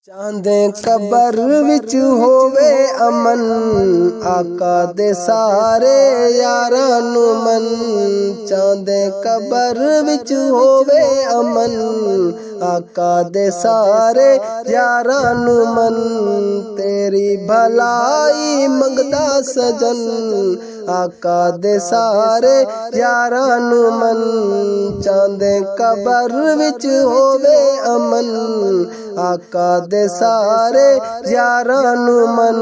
Chande cover विच होवे अमन, आका दे सारे यारां नू मन। चांदे कबर विच होवे अमन, आका दे सारे यारां नू मन। तेरी भलाई मंगदा सजन, आका दे सारे यारां नू मन। चांदे कबर विच होवे अमन, आका दे सारे यारां नू मन।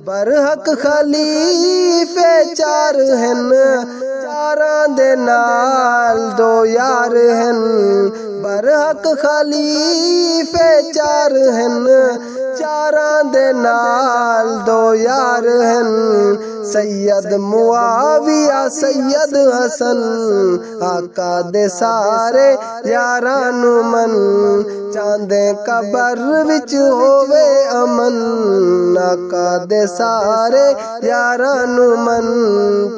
बरहक खलीफे चार हन, चारां दे नाल दो यार हन। बरहक खलीफे चार हन, चारां दे नाल दो यार हन। सैयद मुआविया सैयद हसन, आका दे सारे यारां नू मन। चांदे कबर विच होवे अमन, आका दे सारे यारां नू मन।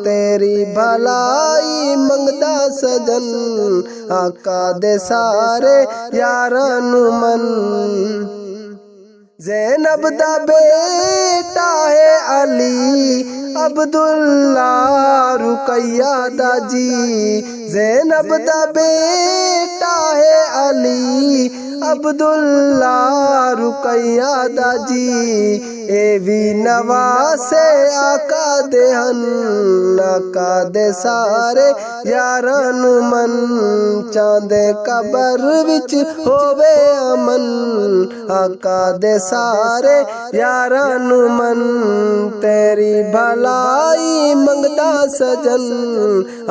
तेरी भलाई मंगदा सजन, आका दे सारे यारां नू मन। ज़ैनब दा बेटा है अली, अब्दुल्ला रुकैया दा जी। ज़ैनब दा बेटा है अली, अब्दुल्ला रुकैया दा जी। ए भी नवासे आका दे हन, आका दे सारे यारां नू मन। चांदे कबर विच होवे अमन, आका दे सारे यारां नू मन। तेरी भलाई मंगदा सजन,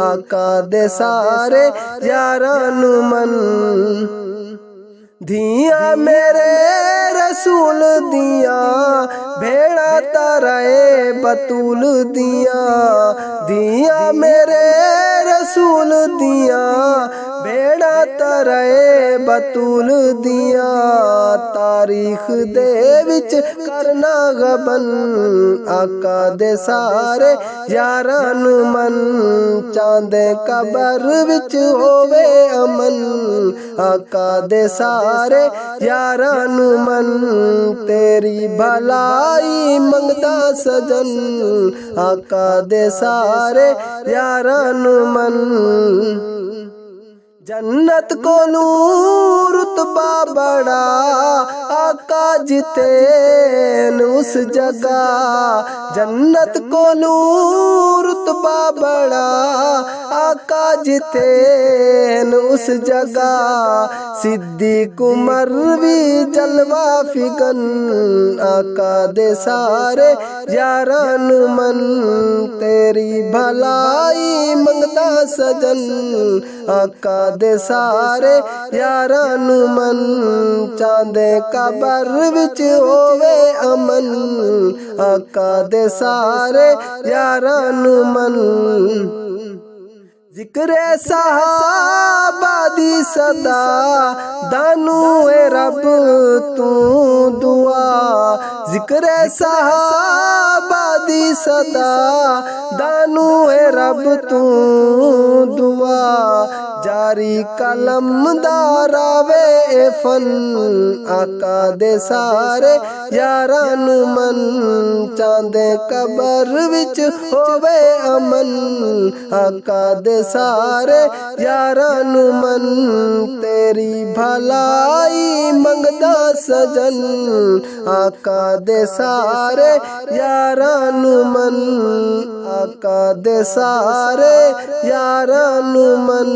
आका दे सारे यारां नू मन। धियां मेरे रसूल दियां, भेड़ा तराए बतूल दियां। धियां मेरे रसूल दियां, भेड़ा तराए बतूल दियां। तारीख दे विच करना गबन, आका दे सारे यारां नू मन। चांदे कबर विच होवे अमन, आका दे सारे यारां नू मन। तेरी भलाई मंगदा सजन, आका दे सारे यारां नू मन। जन्नत कोलू रुतबा बड़ा, आका जितेन उस जगह। जन्नत कोलू रुतबा बड़ा, आका जितेन उस जगह। सिद्दीक उमर भी जलवा फिगन, आका दे सारे यारां नू मन। तेरी भलाई मंगदा सजन, आका दे सारे यारां नू मन। चांदे कबर विच होवे अमन, आका दे सारे यारां नू मन। जिक्रे सहाबा दी सदा, दानू ए रब तू दुआ। जिक्रे सहाबा दी सदा, दानू ए रब तू दुआ। जारी कलम दारावे ए फन, आका दे सारे यारां नू मन। चांदे कबर विच होवे अमन, आका दे सारे यारां नू मन। तेरी भलाई मंगदा सजन, आका दे सारे यारां नू मन। आका दे सारे यारां नू मन।